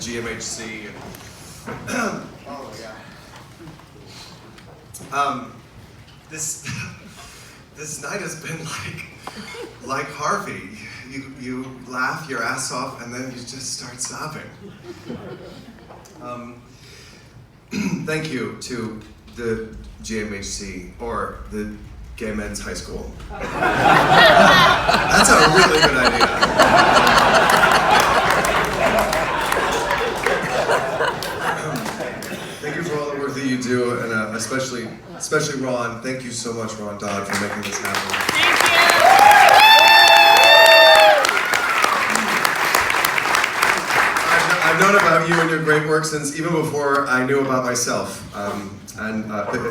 GMHC. Oh yeah. This night has been like Harvey. You laugh your ass off and then you just start sobbing. Thank you to the GMHC or the Gay Men's High School. That's a really good idea. Thank you for all the work that you do, and especially Ron. Thank you so much, Ron Dodd, for making this happen. Thank you. I've known about you and your great work since even before I knew about myself.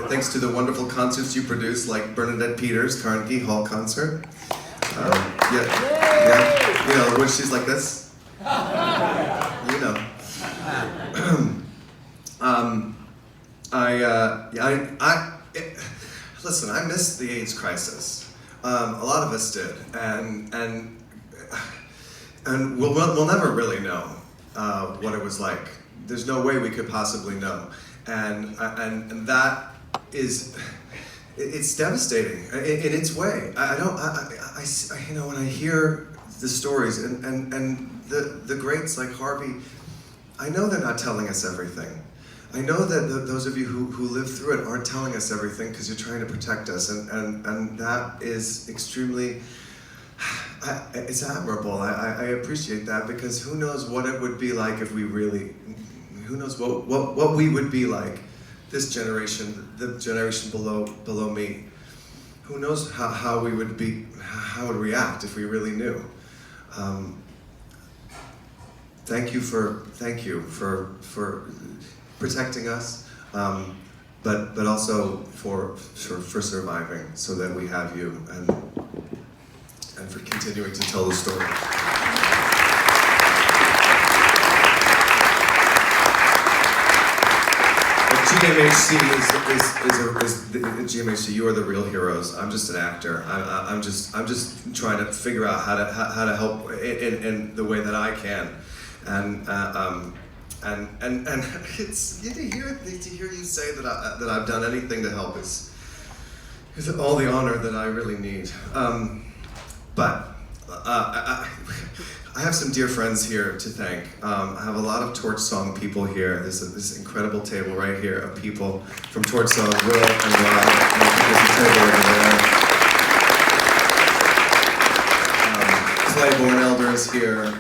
Thanks to the wonderful concerts you produce, like Bernadette Peters' Carnegie Hall concert. Yeah, you know, when she's like this. You know. Listen, I missed the AIDS crisis. A lot of us did, and we'll never really know what it was like. There's no way we could possibly know, and that is, it's devastating in its way. I you know, when I hear the stories and the greats like Harvey, I know they're not telling us everything. I know that those of you who live through it aren't telling us everything because you're trying to protect us, and that is extremely, it's admirable. I appreciate that, because who knows what it would be like if we really, who knows what we would be like, this generation, the generation below me. Who knows how we would be, how it would react if we really knew. Thank you for protecting us, but also for surviving, so that we have you, and for continuing to tell the story. GMHC is GMHC. You are the real heroes. I'm just an actor. I'm just trying to figure out how to help in the way that I can, and it's to hear you say that I've done anything to help is all the honor that I really need. But I have some dear friends here to thank. I have a lot of Torch Song people here. There's this incredible table right here of people from Torch Song, Will and Rob. There's a table over there. Claiborne Elder is here.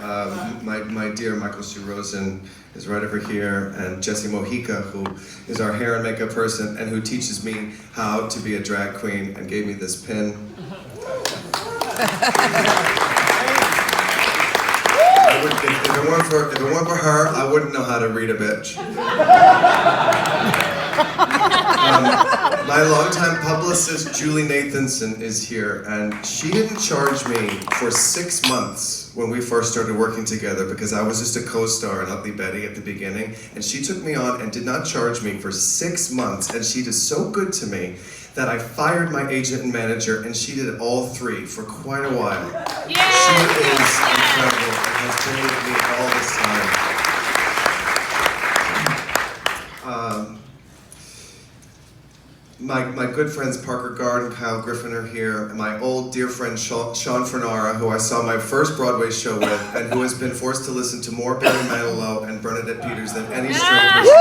My dear Michael C. Rosen is right over here, and Jesse Mojica, who is our hair and makeup person and who teaches me how to be a drag queen and gave me this pin. If it weren't for her, I wouldn't know how to read a bitch. My longtime publicist, Julie Nathanson, is here, and she didn't charge me for 6 months when we first started working together, because I was just a co-star in Ugly Betty at the beginning, and she took me on and did not charge me for 6 months, and she did so good to me that I fired my agent and manager, and she did all 3 for quite a while. Yeah. She is incredible and has been with me all this time. My good friends Parker Gard and Kyle Griffin are here, and my old dear friend Sean Fernara, who I saw my first Broadway show with, and who has been forced to listen to more Barry Manilow and Bernadette Peters than any straight person.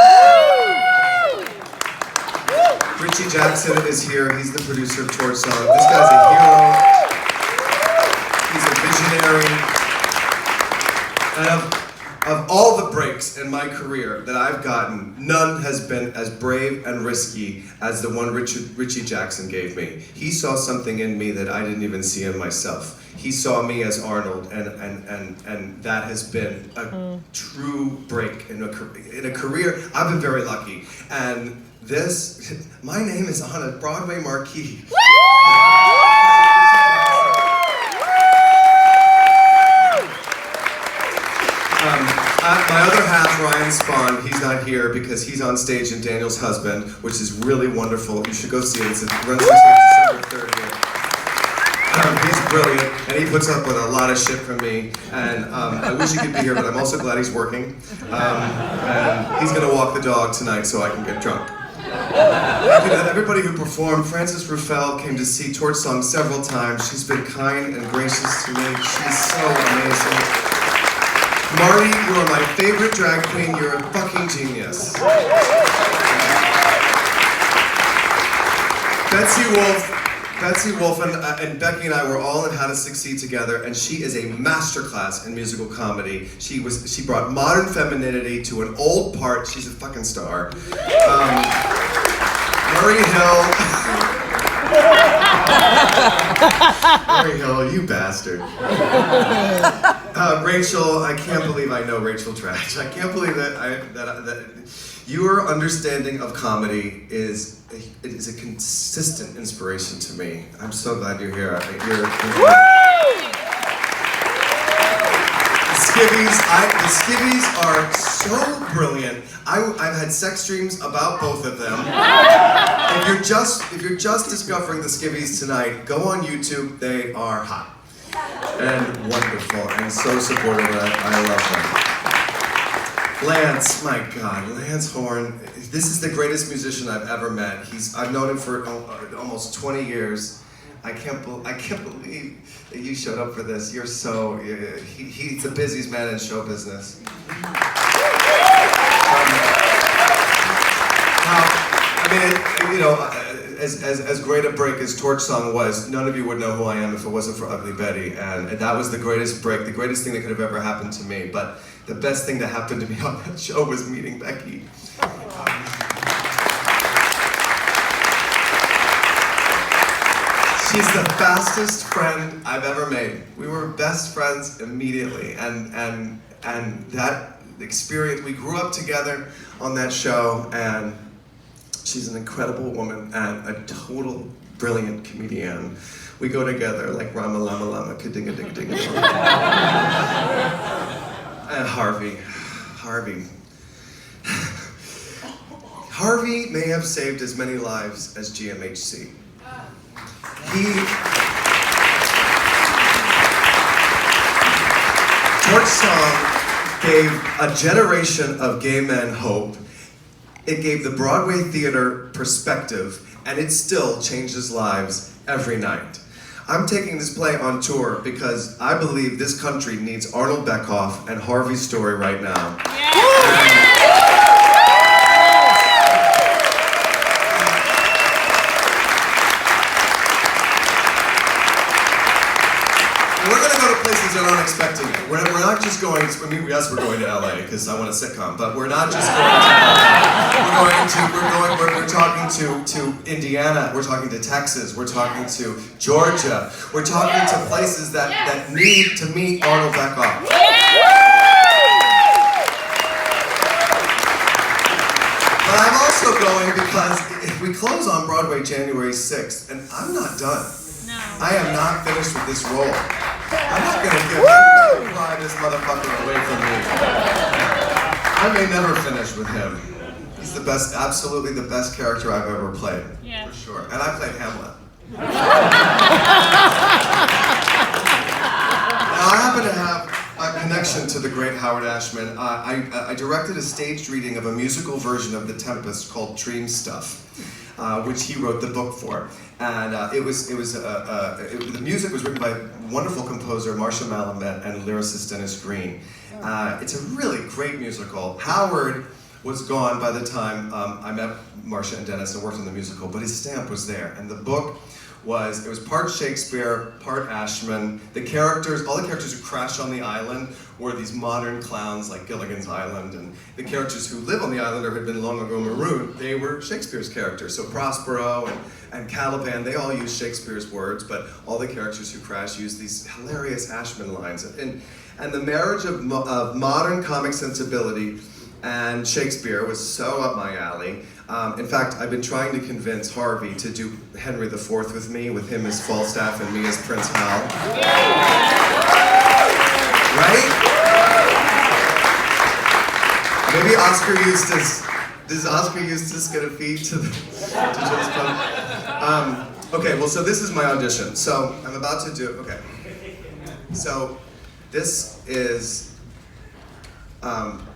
Richie Jackson is here. He's the producer of Torch Song. This guy's a hero. He's a visionary. And of all the breaks in my career that I've gotten, none has been as brave and risky as the one Richie Jackson gave me. He saw something in me that I didn't even see in myself. He saw me as Arnold, and that has been a true break in a career. I've been very lucky. And this, my name is on a Broadway marquee. My other half, Ryan Spahn, he's not here because he's on stage in Daniel's Husband, which is really wonderful. You should go see it. It runs December 30th. He's brilliant, and he puts up with a lot of shit from me. And I wish he could be here, but I'm also glad he's working. And he's gonna walk the dog tonight so I can get drunk. Thank you to everybody who performed. Frances Ruffell came to see Torch Song several times. She's been kind and gracious to me. She's so amazing. Marty, you are my favorite drag queen. You're a fucking genius. Betsy Wolf and Becky and I were all in How to Succeed together, and she is a masterclass in musical comedy. She brought modern femininity to an old part. She's a fucking star. Murray Hill, you bastard. Rachel, I can't believe I know Rachel Dratch. I can't believe that your understanding of comedy is a consistent inspiration to me. I'm so glad you're here. The Skivvies are so brilliant. I've had sex dreams about both of them. If you're just discovering the Skivvies tonight, go on YouTube. They are hot and wonderful and so supportive. I love them. Lance, my God, Lance Horn. This is the greatest musician I've ever met. I've known him for almost 20 years. I can't believe that you showed up for this. You're so, he's the busiest man in show business. As great a break as Torch Song was, none of you would know who I am if it wasn't for Ugly Betty. And that was the greatest break, the greatest thing that could have ever happened to me. But the best thing that happened to me on that show was meeting Becky. She's the fastest friend I've ever made. We were best friends immediately, and that experience, we grew up together on that show, and she's an incredible woman and a total brilliant comedian. We go together like Rama Lama Lama Kadinga Dinga Dinga. And Harvey may have saved as many lives as GMHC. Torch Song gave a generation of gay men hope. It gave the Broadway theater perspective, and it still changes lives every night. I'm taking this play on tour because I believe this country needs Arnold Beckhoff and Harvey's story right now. We're going to go to places that aren't expecting it. We're not just going, yes, we're going to LA because I want a sitcom, but we're not just going to, we're talking to Indiana, we're talking to Texas, we're talking to Georgia, we're talking to places that need to meet Arnold Beckhoff. But I'm also going because we close on Broadway January 6th, and I'm not done. No. I am not finished with this role. I'm not gonna pry this motherfucker away from me. I may never finish with him. He's the best, absolutely the best character I've ever played. Yeah. For sure. And I played Hamlet. Now I happen to have a connection to the great Howard Ashman. I directed a staged reading of a musical version of The Tempest called Dream Stuff, which he wrote the book for. And the music was written by wonderful composer Marcia Malamet and lyricist Dennis Green. It's a really great musical. Howard was gone by the time I met Marcia and Dennis and worked on the musical, but his stamp was there. And the book was part Shakespeare, part Ashman. All the characters who crash on the island were these modern clowns like Gilligan's Island, and the characters who live on the island or had been long ago marooned, they were Shakespeare's characters. So Prospero and Caliban, they all use Shakespeare's words, but all the characters who crash use these hilarious Ashman lines. And the marriage of modern comic sensibility and Shakespeare was so up my alley. In fact, I've been trying to convince Harvey to do Henry IV with me, with him as Falstaff and me as Prince Hal. Right? Maybe Oscar Eustace. Does Oscar Eustace get a fee to Joe's Club? Okay, well, so this is my audition. So I'm about to do, okay. So this is,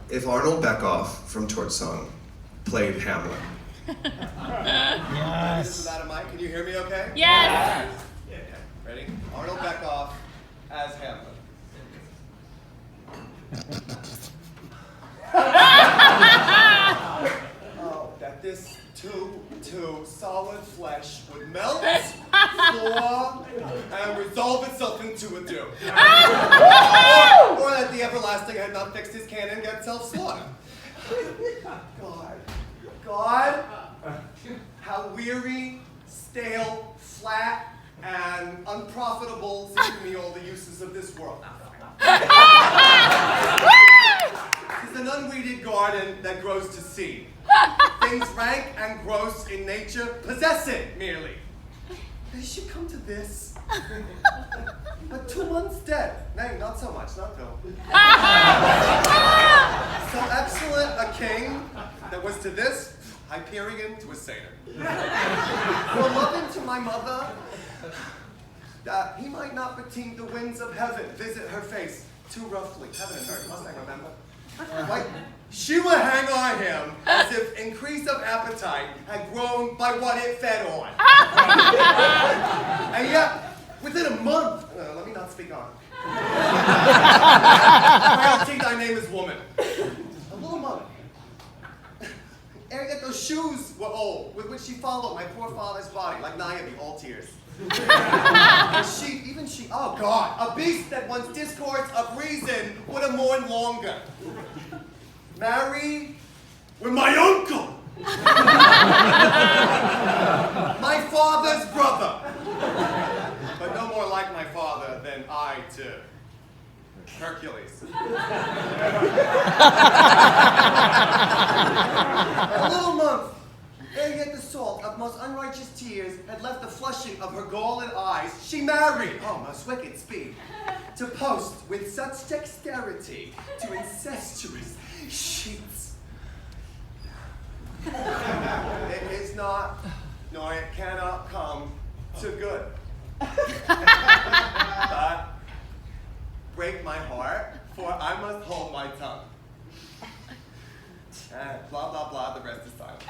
if Arnold Beckoff from Torch Song played Hamlet. Yes. This is out of mic. Can you hear me okay? Yes. Okay, ready? Arnold Beckoff as Hamlet. Oh, that this too solid flesh would melt, thaw, and resolve itself into a dew. Or that the everlasting had not fixed his cannon, get self-slaughtered. God, how weary, stale, flat, and unprofitable seem to me all the uses of this world. It's an unweeded garden that grows to seed. Things rank and gross in nature possess it merely. They should come to this. But 2 months dead. Nay, not so much, not Bill. So excellent a king that was to this, Hyperion to a satyr. For loving to my mother, that he might not beting the winds of heaven visit her face too roughly. Heaven and earth, must I remember? Right? She would hang on him as if increase of appetite had grown by what it fed on. And yet, within a month, let me not speak on. Frailty, thy name is woman. A little month. Ere yet those shoes were old, with which she followed my poor father's body, like Niobe, all tears. And she, even she, oh God, a beast that one's discourse of reason would have mourned longer. Married with my uncle, my father's brother, but no more like my father than I to Hercules. A little month, ere yet the salt of most unrighteous tears had left the flushing of her galled eyes, she married, oh most wicked speed, to post with such dexterity to incestuous sheets. It is not, nor it cannot come to good. But break my heart, for I must hold my tongue. And blah, blah, blah, the rest is silence.